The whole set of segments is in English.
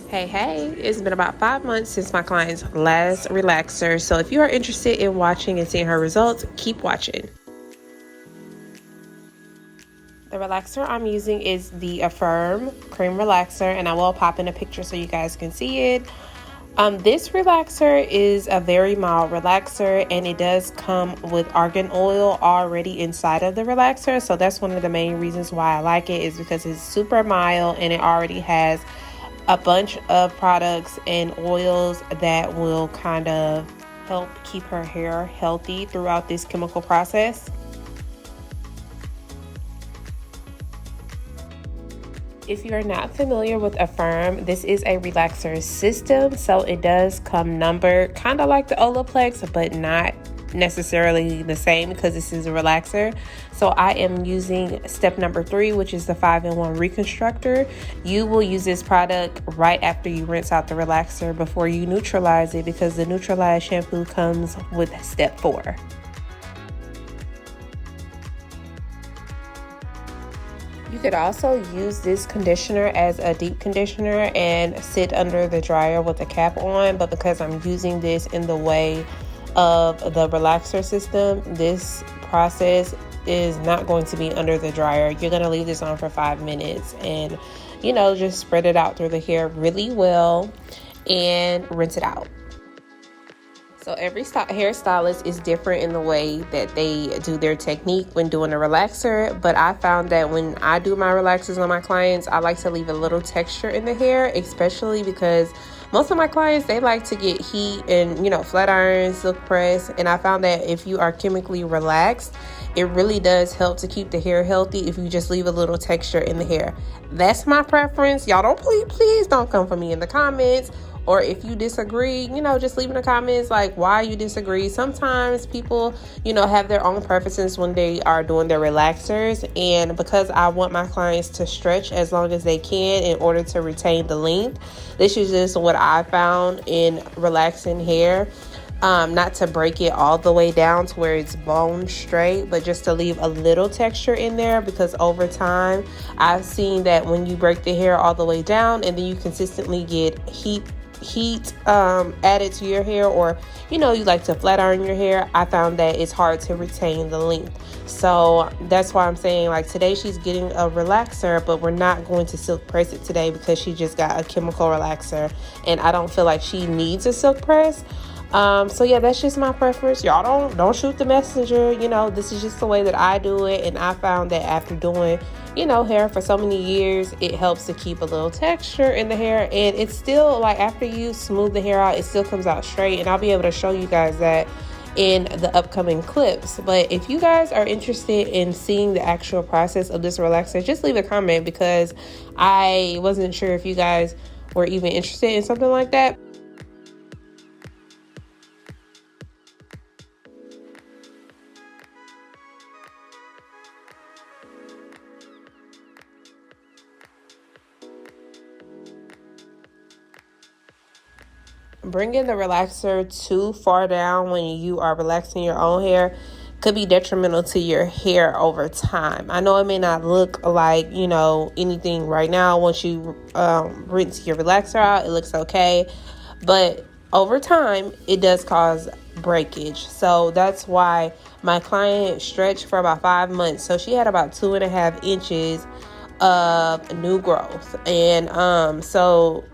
Hey, it's been about 5 months since my client's last relaxer, so if you are interested in watching and seeing her results, keep watching. The relaxer I'm using is the Affirm Cream Relaxer, and I will pop in a picture so you guys can see it. This relaxer is a very mild relaxer, and it does come with argan oil already inside of the relaxer, so that's one of the main reasons why I like it, is because it's super mild and it already has a bunch of products and oils that will kind of help keep her hair healthy throughout this chemical process. If you're not familiar with Affirm, this is a relaxer system, so it does come numbered kind of like the Olaplex, but not necessarily the same because this is a relaxer. So I am using step number 3, which is the 5-in-1 reconstructor. You will use this product right after you rinse out the relaxer before you neutralize it, because the neutralized shampoo comes with step 4. You could also use this conditioner as a deep conditioner and sit under the dryer with the cap on, but because I'm using this in the way of the relaxer system, this process is not going to be under the dryer. You're going to leave this on for 5 minutes and, just spread it out through the hair really well and rinse it out. So every hairstylist is different in the way that they do their technique when doing a relaxer, but I found that when I do my relaxers on my clients, I like to leave a little texture in the hair, especially because most of my clients, they like to get heat and, flat iron, silk press, and I found that if you are chemically relaxed, it really does help to keep the hair healthy if you just leave a little texture in the hair. That's my preference. Y'all please don't come for me in the comments. Or if you disagree, just leave in the comments like why you disagree. Sometimes people, have their own preferences when they are doing their relaxers. And because I want my clients to stretch as long as they can in order to retain the length, this is just what I found in relaxing hair. Not to break it all the way down to where it's bone straight, but just to leave a little texture in there, because over time I've seen that when you break the hair all the way down and then you consistently get heat added to your hair, or you like to flat iron your hair, I found that it's hard to retain the length. So that's why I'm saying, like, today she's getting a relaxer, but we're not going to silk press it today because she just got a chemical relaxer and I don't feel like she needs a silk press. So yeah, that's just my preference. Y'all don't shoot the messenger. This is just the way that I do it, and I found that after doing hair for so many years, it helps to keep a little texture in the hair, and it's still like after you smooth the hair out, it still comes out straight, and I'll be able to show you guys that in the upcoming clips. But if you guys are interested in seeing the actual process of this relaxer, just leave a comment, because I wasn't sure if you guys were even interested in something like that. Bringing the relaxer too far down when you are relaxing your own hair could be detrimental to your hair over time. I know it may not look like, anything right now. Once you rinse your relaxer out, it looks okay. But over time, it does cause breakage. So that's why my client stretched for about 5 months. So she had about 2.5 inches of new growth. And so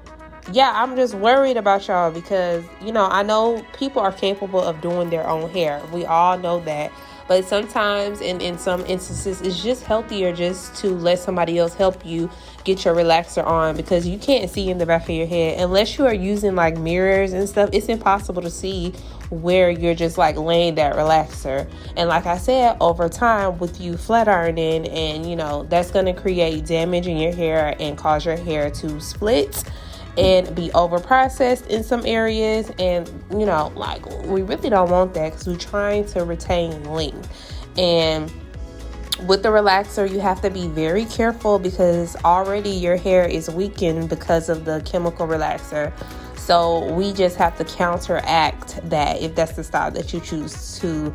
yeah, I'm just worried about y'all because, I know people are capable of doing their own hair. We all know that. But sometimes, in some instances, it's just healthier just to let somebody else help you get your relaxer on, because you can't see in the back of your head. Unless you are using like mirrors and stuff, it's impossible to see where you're just like laying that relaxer. And like I said, over time with you flat ironing, and that's going to create damage in your hair and cause your hair to split and be over processed in some areas. And we really don't want that, because we're trying to retain length. And with the relaxer, you have to be very careful, because already your hair is weakened because of the chemical relaxer. So we just have to counteract that if that's the style that you choose to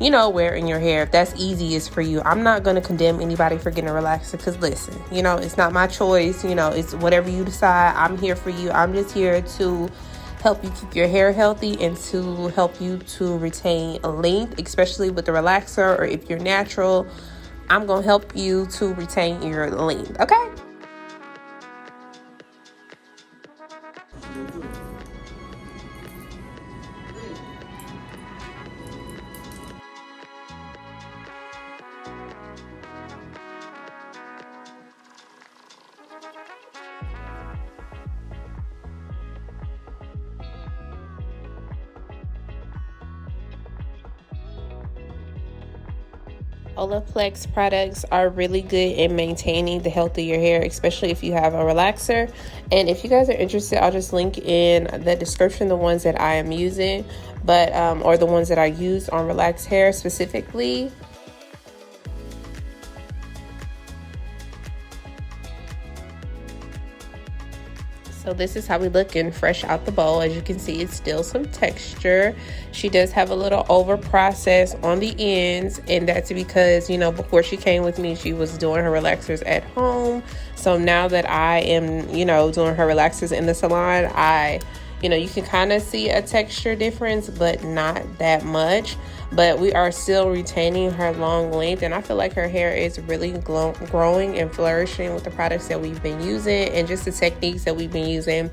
wear in your hair if that's easiest for you. I'm not going to condemn anybody for getting a relaxer, because listen, it's not my choice. It's whatever you decide. I'm here for you. I'm just here to help you keep your hair healthy and to help you to retain length, especially with the relaxer, or if you're natural, I'm going to help you to retain your length, okay? Olaplex products are really good in maintaining the health of your hair, especially if you have a relaxer. And if you guys are interested, I'll just link in the description the ones that I am using, but or the ones that I use on Relaxedhair specifically. So this is how we look in fresh out the bowl. As you can see, it's still some texture. She does have a little over process on the ends, and that's because, before she came with me, she was doing her relaxers at home. So now that I am, doing her relaxers in the salon, you can kind of see a texture difference, but not that much. But we are still retaining her long length, and I feel like her hair is really growing and flourishing with the products that we've been using and just the techniques that we've been using,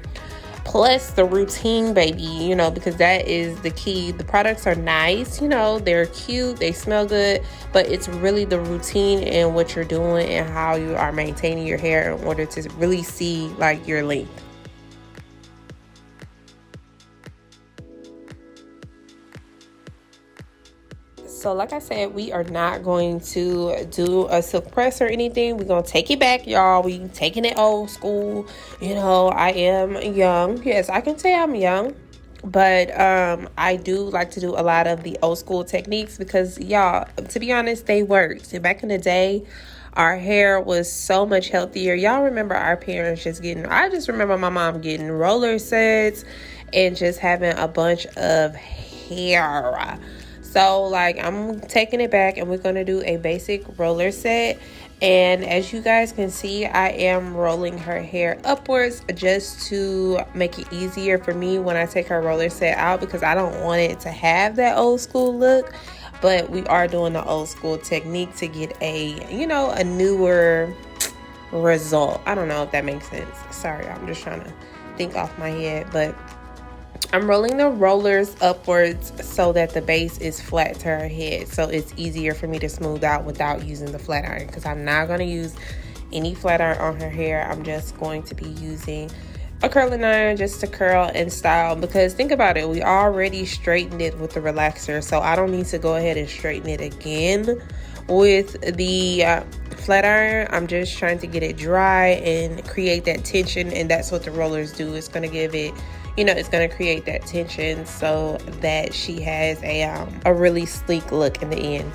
plus the routine, baby, because that is the key. The products are nice, they're cute, they smell good, but it's really the routine and what you're doing and how you are maintaining your hair in order to really see like your length. So like I said, we are not going to do a silk press or anything. We're going to take it back, y'all. We taking it old school. I am young. Yes, I can say I'm young. But I do like to do a lot of the old school techniques because, y'all, to be honest, they worked. So back in the day, our hair was so much healthier. Y'all remember our parents I just remember my mom getting roller sets and just having a bunch of hair. So like I'm taking it back and we're going to do a basic roller set. And as you guys can see, I am rolling her hair upwards just to make it easier for me when I take her roller set out, because I don't want it to have that old school look. But we are doing the old school technique to get a newer result. I don't know if that makes sense. Sorry, I'm just trying to think off my head, but I'm rolling the rollers upwards so that the base is flat to her head, so it's easier for me to smooth out without using the flat iron, because I'm not going to use any flat iron on her hair. I'm just going to be using a curling iron just to curl and style, because think about it, we already straightened it with the relaxer, so I don't need to go ahead and straighten it again with the flat iron. I'm just trying to get it dry and create that tension, and that's what the rollers do. It's going to give it, it's going to create that tension so that she has a really sleek look in the end.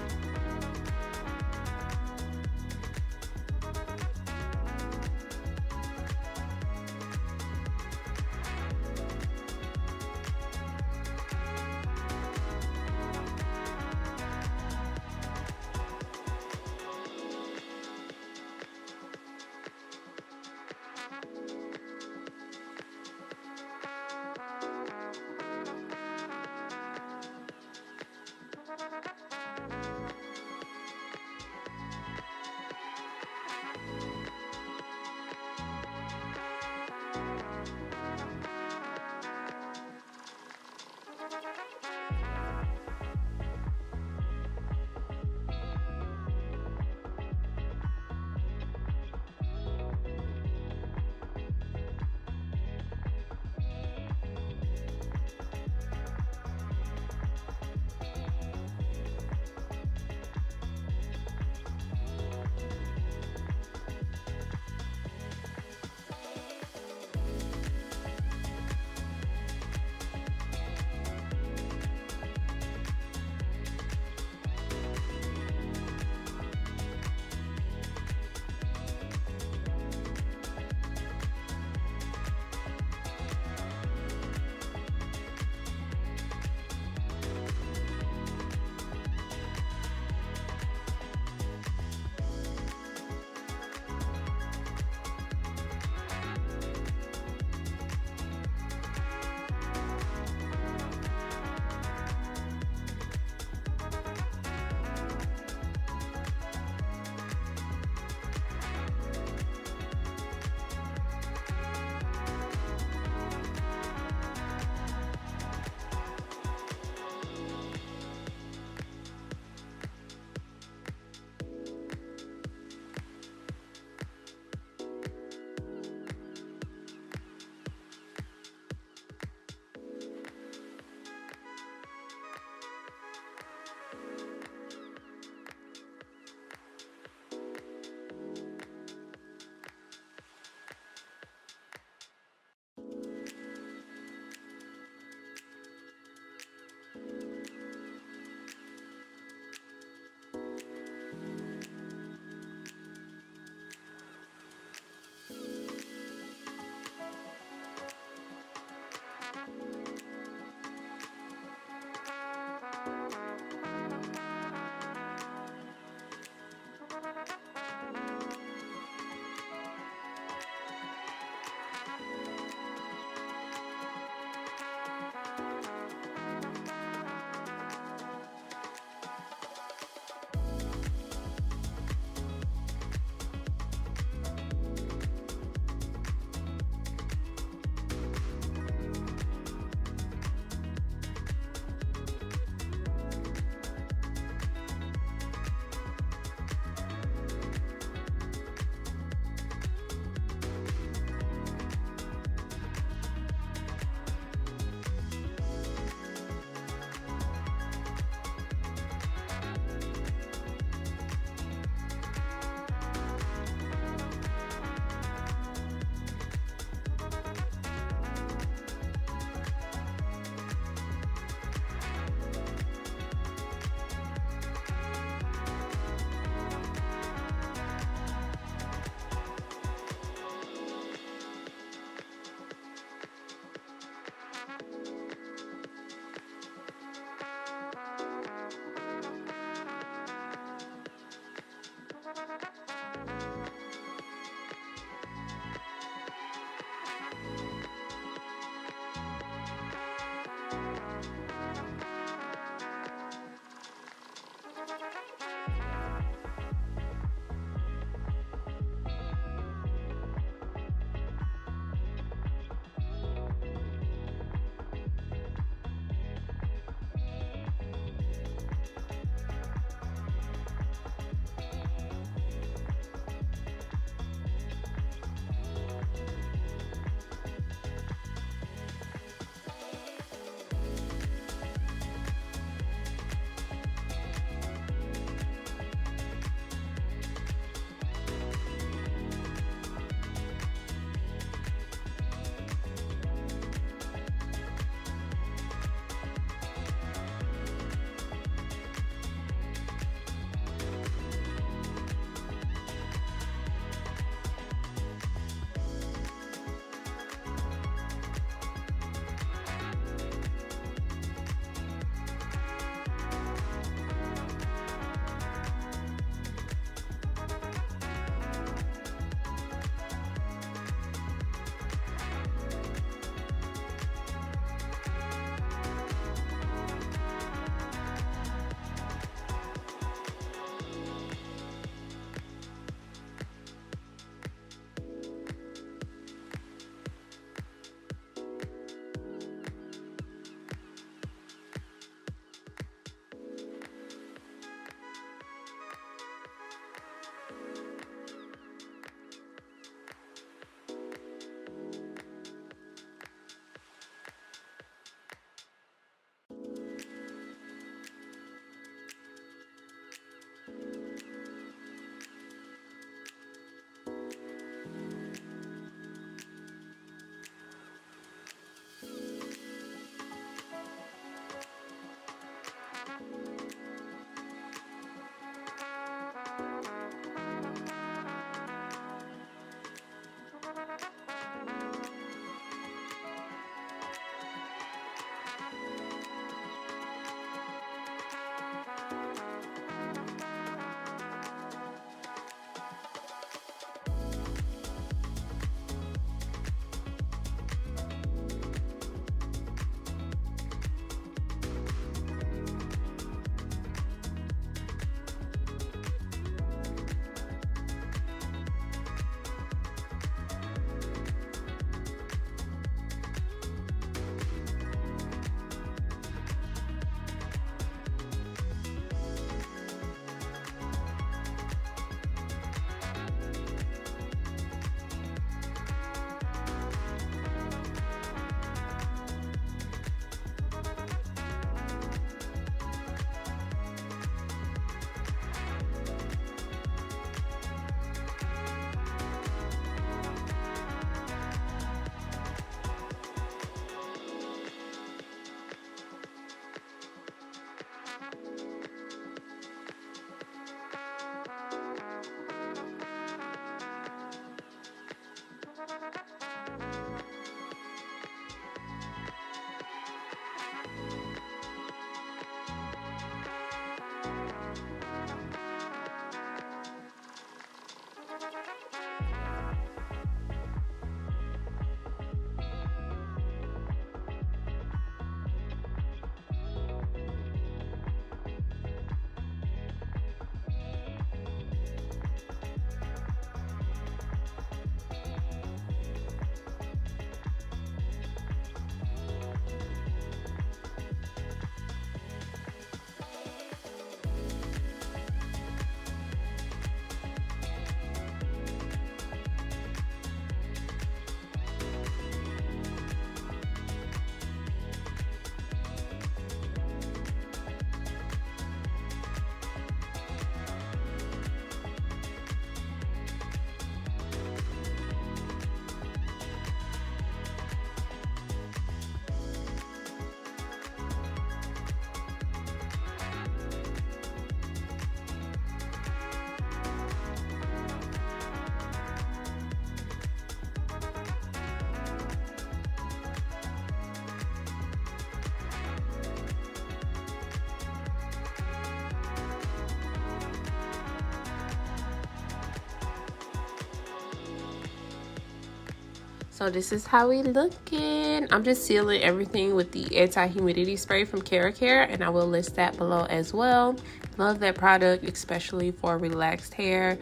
So this is how we looking. I'm just sealing everything with the anti-humidity spray from Care, and I will list that below as well. Love that product, especially for relaxed hair.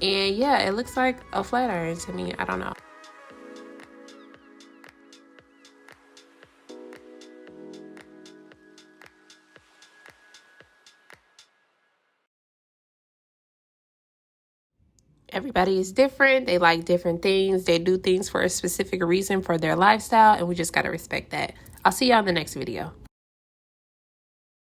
And yeah, it looks like a flat iron to me. I don't know. Everybody is different. They like different things. They do things for a specific reason for their lifestyle, and we just got to respect that. I'll see y'all in the next video.